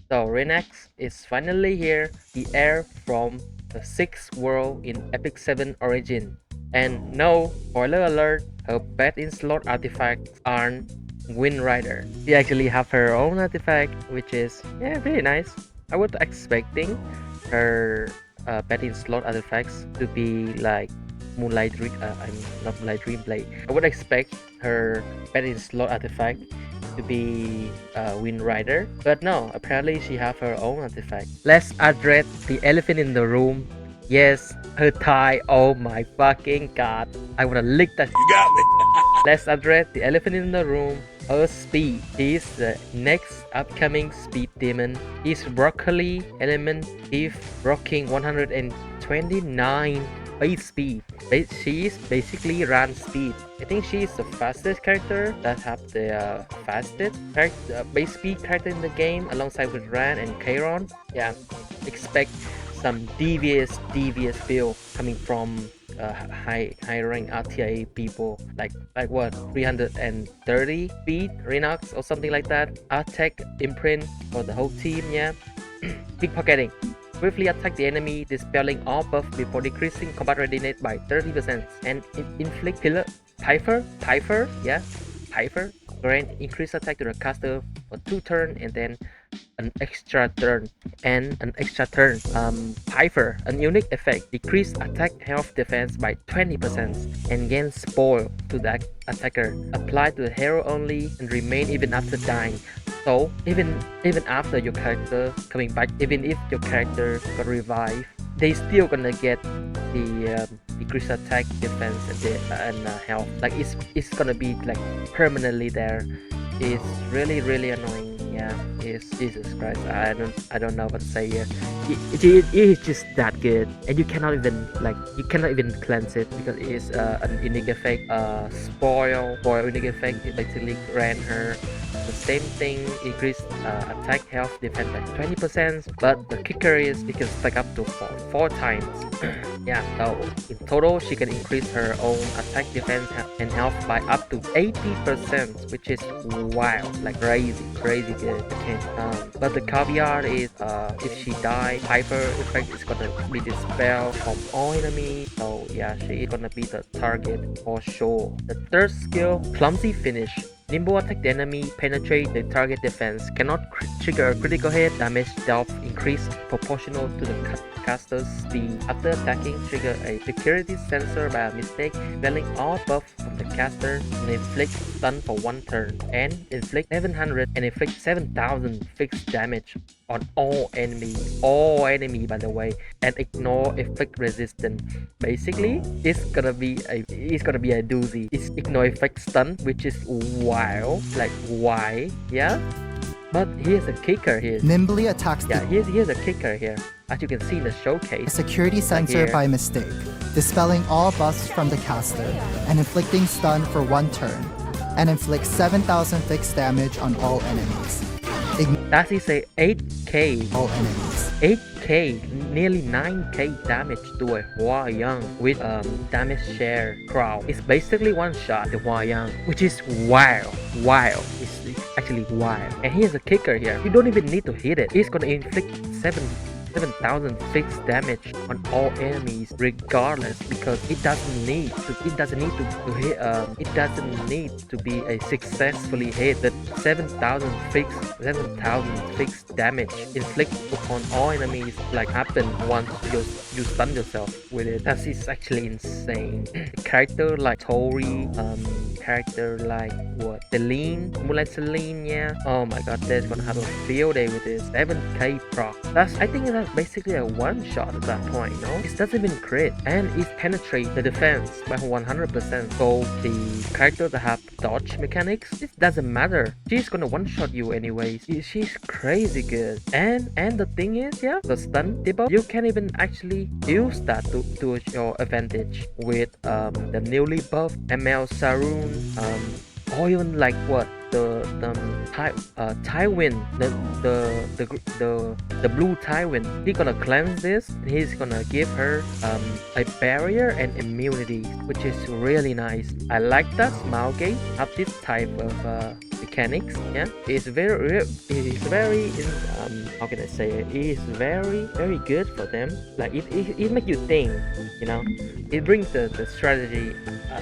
So Rinak is finally here, the heir from the 6th world in EpicSeven Origin. And no, spoiler alert, her bet in slot artifacts aren't Wind Rider. She actually have her own artifact, which is really nice. I was expecting her bet in slot artifacts to be like Moonlight Dream. I'm not Moonlight Dream Blade. I would expect her bet in slot artifact to be Wind Rider, but no, apparently she have her own artifact. Let's address the elephant in the room. Yes, her tie. Oh my fucking god, I wanna lick that. You got me. Let's address the elephant in the room. Her speed. She's the next upcoming speed demon. His broccoli element if rocking 129 base speed. She's basically run speed. I think she's the fastest character that have the fastest base speed character in the game, alongside with Ran and Kairon. Yeah, expect some devious build coming from high rank RTA people, like what, 330 speed Rinak or something like that. Attack imprint for the whole team. Yeah. Pickpocketing. Briefly attack the enemy, dispelling all buff before decreasing combat readiness by 30%, and inflict pillar Piper, yeah, Piper. Grant increased attack to the caster for 2 turns and then an extra turn. Piper, a unique effect, decrease attack health defense by 20% and gain spoil to the attacker. Apply to the hero only and remain even after dying. So even after your character coming back, even if your character got revived, they still gonna get the decreased attack, defense, and health. Like it's gonna be like permanently there. It's really annoying. Yeah, it's Jesus Christ. I don't know what to say here. It is just that good, and you cannot even cleanse it because it is an unique effect. Spoil unique effect. It basically grant her the same thing, increase attack, health, defense by 20%, but the kicker is it can stack up to four times. Yeah, so in total she can increase her own attack, defense, and health by up to 80%, which is wild, like crazy good. Okay, but the caveat is if she dies, Piper effect is gonna be dispelled from all enemies. So yeah, she is gonna be the target for sure. The third skill, clumsy finish. Nimble attack the enemy, penetrate the target defense, cannot trigger a critical hit, damage dealt increase proportional to the caster's speed. After attacking, trigger a security sensor by a mistake, expelling all buff from the caster and inflict stun for 1 turn, and inflict 700 and inflict 7000 fixed damage on all enemy by the way, and ignore effect resistance. Basically, it's gonna be a doozy. It's ignore effect stun, which is wild. Like why? Yeah. But here's a kicker here. Nimbly attacks here's a kicker here. As you can see in the showcase, a security sensor by mistake, dispelling all buffs from the caster and inflicting stun for 1 turn, and inflicts 7000 fixed damage on all enemies. That is a 8k all enemies. 8k, nearly 9k damage to a Hua Yang with damage share crown. It's basically one shot the Hua Yang, which is wild. It's actually wild. And here's a kicker here. You don't even need to hit it. It's gonna inflict 7,000 fixed damage on all enemies regardless, because it doesn't need to hit it doesn't need to be a successfully hit. The 7,000 fixed damage inflict upon all enemies like happen once you stun yourself with it. That is actually insane. Character like Tori, character like what, Celine, Moonlight Celine, yeah. Oh my god, they're gonna have a field day with this 7k proc. I think that's basically a one shot at that point, no? It doesn't even crit, and it penetrates the defense by 100%. So the character that have dodge mechanics, it doesn't matter. She's gonna one shot you anyways. She's crazy good. And the thing is, yeah, the stun debuff, you can even actually use that to your advantage with the newly buffed ML Sarun, or even like what, the Tywin, the blue Tywin. He's gonna cleanse this, and he's gonna give her a barrier and immunity, which is really nice. I like that Smilegate have this type of mechanics. Yeah, it's very how can I say it? It is very good for them. Like it makes you think, you know. It brings the strategy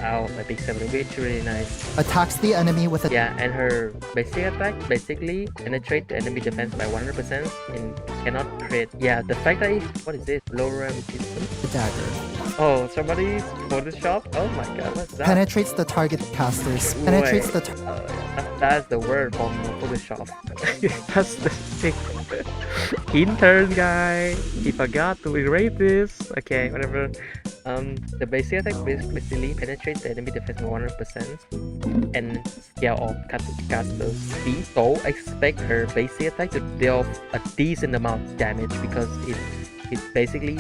out of EpicSeven, which is really nice. Attacks the enemy with a Yeah, and her basic attack basically penetrate the enemy defense by 100% and cannot crit. Yeah, the fact that what is this? Lower system? dagger. Oh, somebody's Photoshop? Oh my god, what's that? Penetrates the target casters. Penetrates the That's the word from Photoshop. That's the thing. Intern guy, he forgot to erase this. Okay, whatever. The basic attack basically penetrates the enemy defense by 100% and scale of caster's speed. So expect her basic attack to deal a decent amount of damage because it basically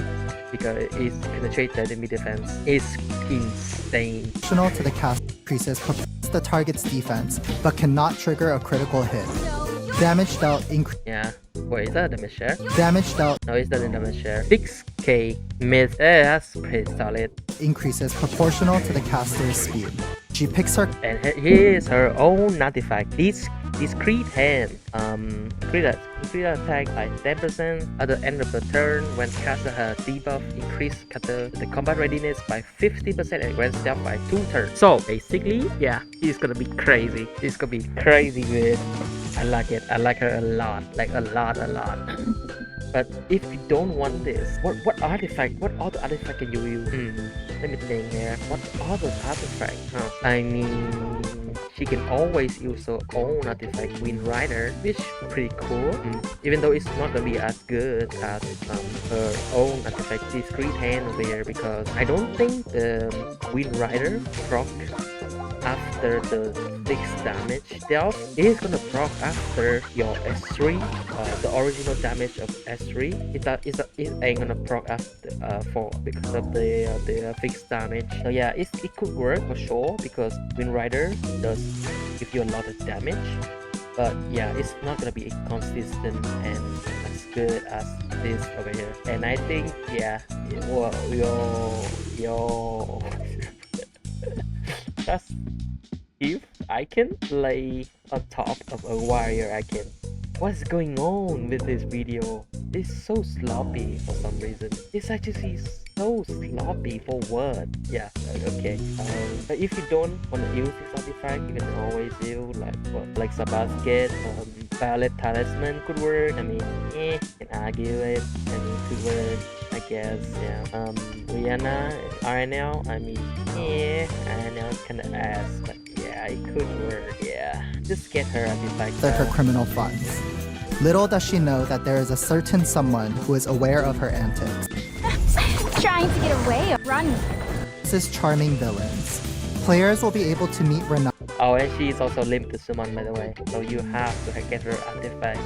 because it penetrates the enemy defense. It's insane. additional to the cast increases the target's defense, but cannot trigger a critical hit. Damage dealt Yeah. Wait, is that a damage share? damage dealt No, it's not a damage share. 6k miss. That's pretty solid. increases proportional to the caster's speed. She picks her And here's her own artifact. This crit hand crit attack by 10% at the end of the turn when caster her debuff increase caster the combat readiness by 50% and grant stealth by 2 turns. So basically, yeah, it's gonna be crazy. It's gonna be crazy good. I like it. I like her a lot. Like a lot. But if you don't want this, what artifact? What other artifact can you use? Let me think here. What other artifact? I mean, she can always use her own artifact, Wind Rider, which is pretty cool. Even though it's not gonna be as good as her own artifact, Discreet Hand over here, because I don't think the Wind Rider proc after the 6 damage dealt. It is gonna proc after your S3, the original damage of S3. It ain't gonna proc after for because of the fixed damage. So yeah, it could work for sure because Wind Rider does give you a lot of damage. But yeah, it's not gonna be consistent and as good as this over here. And I think yeah, well, yo. That's if I can play on top of a warrior, I can. What's going on with this video? It's so sloppy for some reason. It's actually so sloppy for what? Yeah, okay. But if you don't want to use this artifact, you can always use like Sabasket, Violet Talisman could work. I mean, can argue it. I mean, could work. I guess, yeah. Rihanna, RNL, I mean, RNL is kinda ass, but yeah, it could work, yeah. Just get her artifact. her criminal funds. Little does she know that there is a certain someone who is aware of her antics. Trying to get away. Run. This is charming villains. Players will be able to meet Rinak. Oh, and she is also limited summon, by the way, so you have to get her artifact.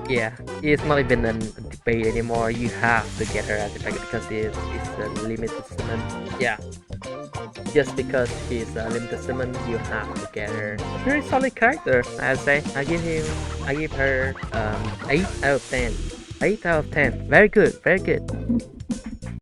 Yeah, it's not even a debate anymore. You have to get her artifact because it's a limited summon. Yeah, just because she's a limited summon, you have to get her. Very solid character, I'd say. I give her 8 out of 10. 8 out of 10. Very good, very good.